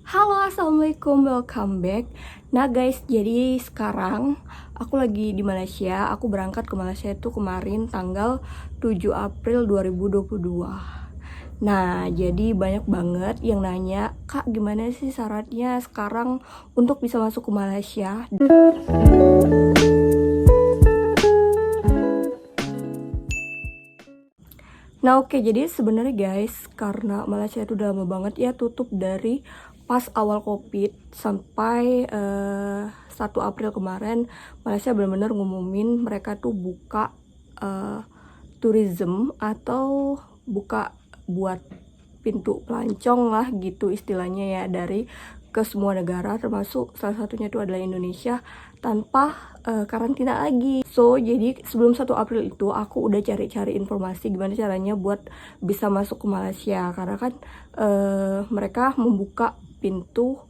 Halo, assalamualaikum, welcome back. Nah guys, jadi sekarang aku lagi di Malaysia. Aku berangkat ke Malaysia itu kemarin tanggal 7 April 2022. Nah, jadi banyak banget yang nanya, Kak, gimana sih syaratnya sekarang untuk bisa masuk ke Malaysia? Nah oke, jadi sebenarnya guys, karena Malaysia itu udah lama banget ya tutup dari pas awal Covid sampai 1 April kemarin, Malaysia benar-benar ngumumin mereka tuh buka tourism atau buka buat pintu pelancong lah gitu istilahnya ya, dari ke semua negara, termasuk salah satunya itu adalah Indonesia, tanpa karantina lagi. So jadi sebelum 1 April itu aku udah cari-cari informasi gimana caranya buat bisa masuk ke Malaysia, karena kan mereka membuka pintu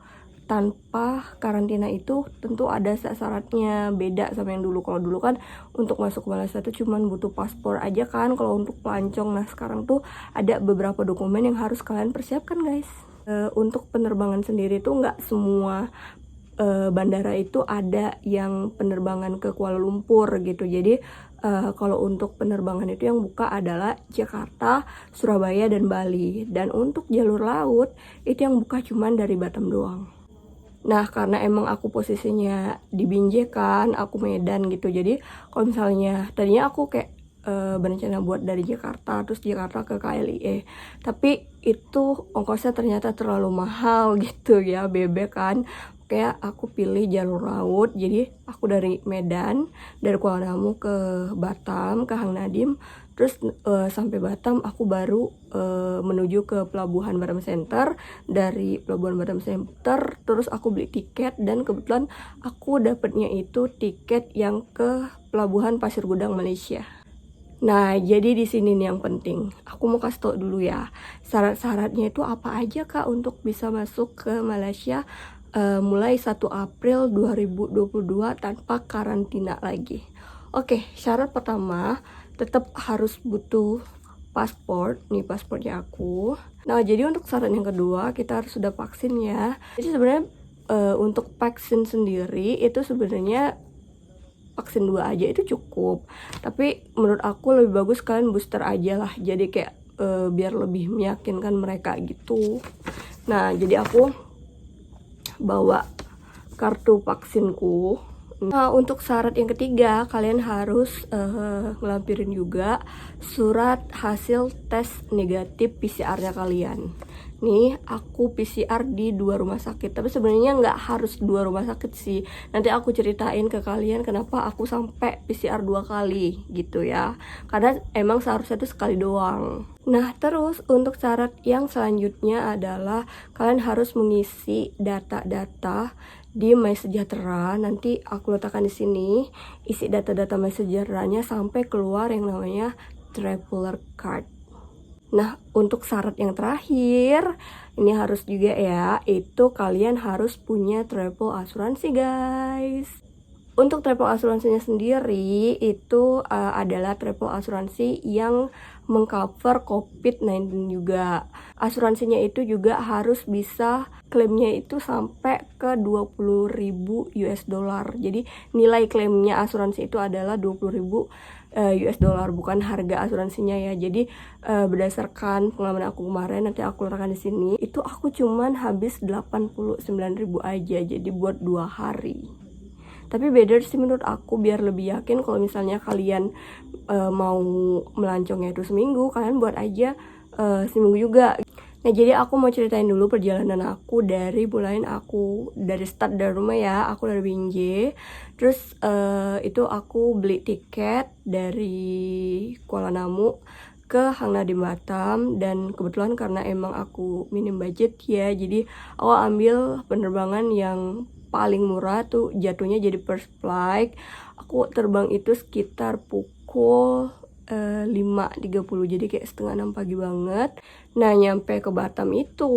tanpa karantina itu tentu ada syaratnya, beda sama yang dulu. Kalau dulu kan untuk masuk ke Malaysia itu cuman butuh paspor aja kan kalau untuk pelancong. Nah sekarang tuh ada beberapa dokumen yang harus kalian persiapkan guys. Untuk penerbangan sendiri tuh nggak semua bandara itu ada yang penerbangan ke Kuala Lumpur gitu. Jadi kalau untuk penerbangan itu yang buka adalah Jakarta, Surabaya, dan Bali. Dan untuk jalur laut itu yang buka cuman dari Batam doang. Nah, karena emang aku posisinya di Binjai kan, aku Medan gitu. Jadi, kalau misalnya tadinya aku kayak berencana buat dari Jakarta, terus Jakarta ke KLIE. Tapi itu ongkosnya ternyata terlalu mahal gitu ya, bebek kan. Kayak aku pilih jalur laut. Jadi, aku dari Medan, dari Kuala Namu ke Batam, ke Hang Nadim. Terus sampai Batam aku baru menuju ke Pelabuhan Batam Center. Dari Pelabuhan Batam Center terus aku beli tiket, dan kebetulan aku dapetnya itu tiket yang ke Pelabuhan Pasir Gudang Malaysia. Nah, jadi di sini nih yang penting. Aku mau kasih tau dulu ya. Syarat-syaratnya itu apa aja Kak untuk bisa masuk ke Malaysia mulai 1 April 2022 tanpa karantina lagi. Oke, syarat pertama tetap harus butuh paspor. Nih paspornya aku. Nah, jadi untuk syarat yang kedua kita harus sudah vaksin ya. Jadi sebenarnya untuk vaksin sendiri itu sebenarnya vaksin 2 aja itu cukup. Tapi menurut aku lebih bagus kalian booster aja lah. Jadi kayak biar lebih meyakinkan mereka gitu. Nah, jadi aku bawa kartu vaksinku. Nah, untuk syarat yang ketiga, kalian harus ngelampirin juga surat hasil tes negatif PCR-nya kalian. Nih, aku PCR di 2 rumah sakit. Tapi sebenarnya nggak harus 2 rumah sakit sih. Nanti aku ceritain ke kalian kenapa aku sampai PCR 2 kali gitu ya. Karena emang seharusnya itu sekali doang. Nah, terus untuk syarat yang selanjutnya adalah kalian harus mengisi data-data di MySejahtera. Nanti aku letakkan di sini, isi data-data MySejahteranya sampai keluar yang namanya traveler card. Nah, untuk syarat yang terakhir, ini harus juga ya, itu kalian harus punya travel asuransi guys. Untuk travel asuransinya sendiri itu adalah travel asuransi yang mengcover COVID-19 juga. Asuransinya itu juga harus bisa klaimnya itu sampai ke 20.000 US dollar. Jadi nilai klaimnya asuransi itu adalah 20.000 US dollar, bukan harga asuransinya ya. Jadi berdasarkan pengalaman aku kemarin, nanti aku letakkan di sini, itu aku cuman habis 89.000 aja. Jadi buat 2 hari. Tapi better sih menurut aku, biar lebih yakin. Kalau misalnya kalian mau melancongnya itu seminggu, kalian buat aja seminggu juga. Nah, jadi aku mau ceritain dulu perjalanan aku dari start dari rumah ya. Aku dari Binjai. Terus itu aku beli tiket dari Kuala Namu ke Hang Nadim Batam, dan kebetulan karena emang aku minim budget ya, jadi aku ambil penerbangan yang paling murah tuh, jatuhnya jadi first flight. Aku terbang itu sekitar pukul 5.30, jadi kayak setengah 6 pagi banget. Nah, nyampe ke Batam itu,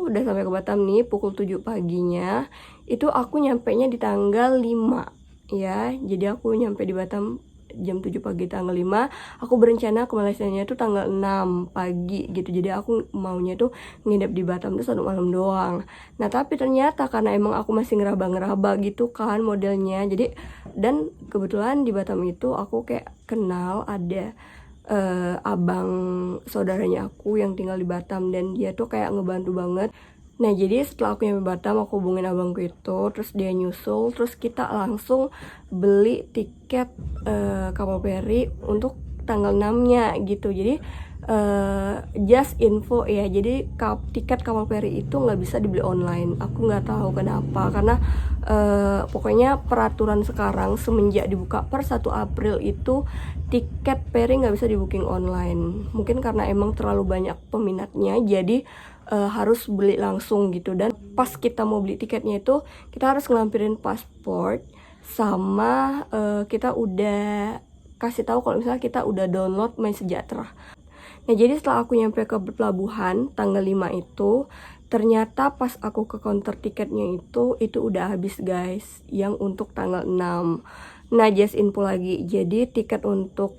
udah sampai ke Batam nih pukul 7 paginya. Itu aku nyampenya di tanggal 5 ya. Jadi aku nyampe di Batam jam 7 pagi tanggal 5. Aku berencana ke Malaysianya itu tanggal 6 pagi gitu. Jadi aku maunya tuh nginep di Batam tuh 1 malam doang. Nah tapi ternyata karena emang aku masih ngeraba-ngeraba gitu kan modelnya. Jadi dan kebetulan di Batam itu aku kayak kenal ada abang saudaranya aku yang tinggal di Batam, dan dia tuh kayak ngebantu banget. Nah jadi setelah aku nyampe Batam, aku hubungin abangku itu, terus dia nyusul, terus kita langsung beli tiket kapal feri untuk tanggal 6-nya gitu. Jadi just info ya, jadi tiket kapal feri itu nggak bisa dibeli online. Aku nggak tahu kenapa, karena pokoknya peraturan sekarang semenjak dibuka per 1 April itu tiket feri nggak bisa di booking online. Mungkin karena emang terlalu banyak peminatnya, jadi harus beli langsung gitu. Dan pas kita mau beli tiketnya itu kita harus ngelampirin paspor, sama kita udah kasih tahu kalau misalnya kita udah download MySejahtera. Nah jadi setelah aku nyampe ke pelabuhan tanggal 5 itu, ternyata pas aku ke counter tiketnya itu udah habis guys, yang untuk tanggal 6. Nah just info lagi, jadi tiket untuk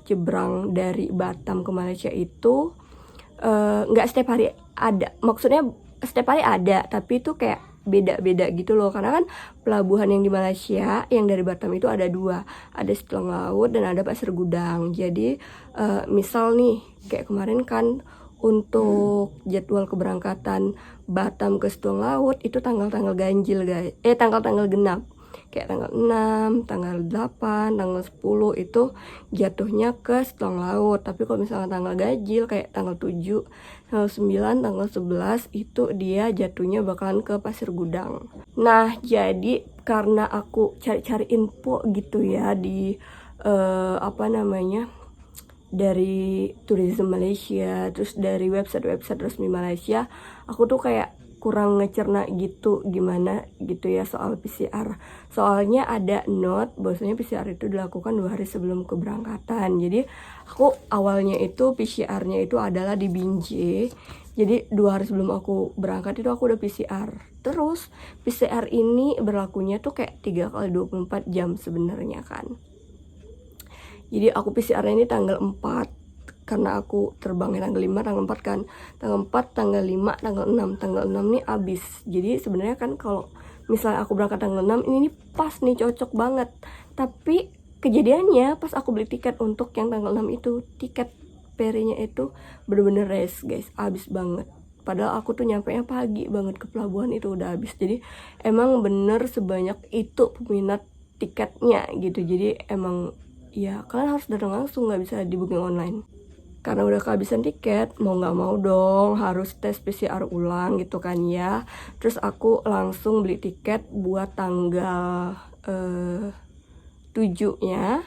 jebrang dari Batam ke Malaysia itu nggak setiap hari ada, maksudnya setiap hari ada, tapi itu kayak beda-beda gitu loh, karena kan pelabuhan yang di Malaysia yang dari Batam itu ada 2, ada Situlang Laut dan ada Pasir Gudang. Jadi misal nih kayak kemarin kan untuk jadwal keberangkatan Batam ke Situlang Laut itu tanggal-tanggal ganjil guys, tanggal-tanggal genap. Kayak tanggal 6, tanggal 8, tanggal 10 itu jatuhnya ke Situlang Laut. Tapi kalau misalnya tanggal ganjil kayak tanggal 7, tanggal 9, tanggal 11 itu dia jatuhnya bakalan ke Pasir Gudang. Nah jadi karena aku cari-cari info gitu ya di dari Tourism Malaysia, terus dari website-website resmi Malaysia, aku tuh kayak kurang ngecerna gitu gimana gitu ya soal PCR. Soalnya ada note bahwasanya PCR itu dilakukan 2 hari sebelum keberangkatan. Jadi aku awalnya itu PCR-nya itu adalah di Binjai. Jadi 2 hari sebelum aku berangkat itu aku udah PCR. Terus PCR ini berlakunya tuh kayak 3 kali 24 jam sebenarnya kan. Jadi aku PCR-nya ini tanggal 4, karena aku terbangnya tanggal 5, tanggal 4 kan. Tanggal 4, tanggal 5, tanggal 6. Tanggal 6 nih abis. Jadi sebenarnya kan kalau misalnya aku berangkat tanggal 6, ini pas nih, cocok banget. Tapi kejadiannya pas aku beli tiket untuk yang tanggal 6 itu, tiket ferinya itu bener-bener race guys, abis banget. Padahal aku tuh nyampenya pagi banget ke pelabuhan, itu udah habis. Jadi emang bener sebanyak itu peminat tiketnya gitu. Jadi emang ya kalian harus datang langsung, nggak bisa di booking online. Karena udah kehabisan tiket, mau nggak mau dong harus tes PCR ulang gitu kan ya. Terus aku langsung beli tiket buat tanggal 7-nya.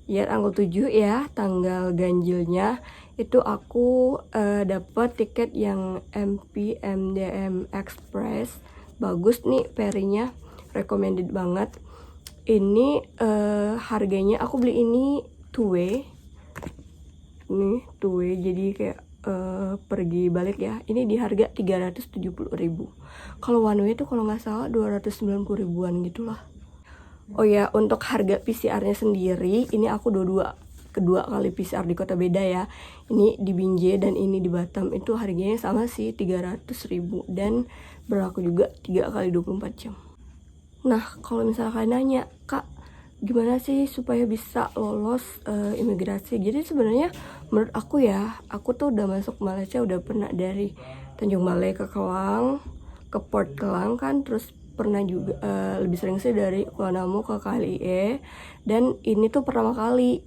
Ya tanggal 7 ya, tanggal ganjilnya. Itu aku dapet tiket yang MP MDM Express. Bagus nih ferinya, recommended banget. Ini harganya aku beli ini 2-way. Nih 2-way, jadi kayak pergi balik ya. Ini di harga 370.000. Kalau one way itu kalau nggak salah 290 ribuan gitulah. Oh ya, untuk harga PCR-nya sendiri, ini aku kedua kali PCR di kota beda ya. Ini di Binjai dan ini di Batam, itu harganya sama sih 300.000 dan berlaku juga 3 kali 24 jam. Nah kalau misalnya kalian nanya, Kak gimana sih supaya bisa lolos imigrasi? Jadi sebenarnya menurut aku ya, aku tuh udah masuk Malaysia, udah pernah dari Tanjung Balai ke Kelang, ke Port Kelang kan, terus pernah juga lebih sering sih dari Kuala Namu ke KLIE, dan ini tuh pertama kali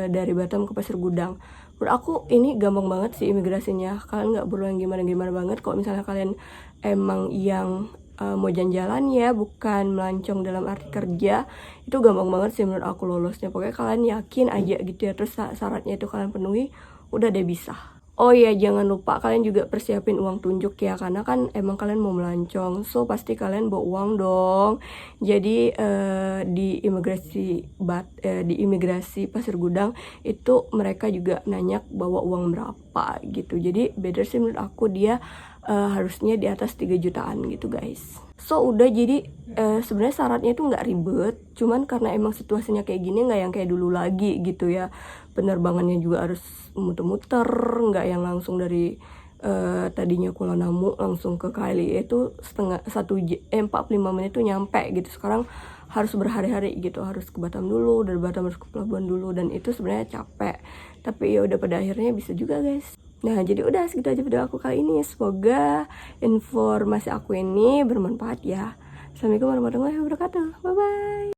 dari Batam ke Pasir Gudang. Menurut aku ini gampang banget sih imigrasinya, kalian nggak perlu yang gimana-gimana banget. Kalau misalnya kalian emang yang mau jalan-jalan ya, bukan melancong dalam arti kerja, itu gampang banget sih menurut aku lolosnya. Pokoknya kalian yakin aja gitu ya, terus syaratnya itu kalian penuhi, udah deh bisa. Oh iya, jangan lupa kalian juga persiapin uang tunjuk ya, karena kan emang kalian mau melancong, so pasti kalian bawa uang dong. Jadi di imigrasi Pasir Gudang itu mereka juga nanya bawa uang berapa. berapa gitu. Jadi better sih menurut aku dia harusnya di atas 3 jutaan gitu guys. So udah, jadi sebenarnya syaratnya itu nggak ribet, cuman karena emang situasinya kayak gini, nggak yang kayak dulu lagi gitu ya. Penerbangannya juga harus muter-muter, nggak yang langsung dari tadinya Kuala Namu langsung ke KLIA itu 45 menit tuh nyampe gitu. Sekarang harus berhari-hari gitu, harus ke Batam dulu, dari Batam harus ke pelabuhan dulu, dan itu sebenarnya capek. Tapi ya udah, pada akhirnya bisa juga guys. Nah, jadi udah segitu aja video aku kali ini. Semoga informasi aku ini bermanfaat ya. Assalamualaikum warahmatullahi wabarakatuh. Bye bye.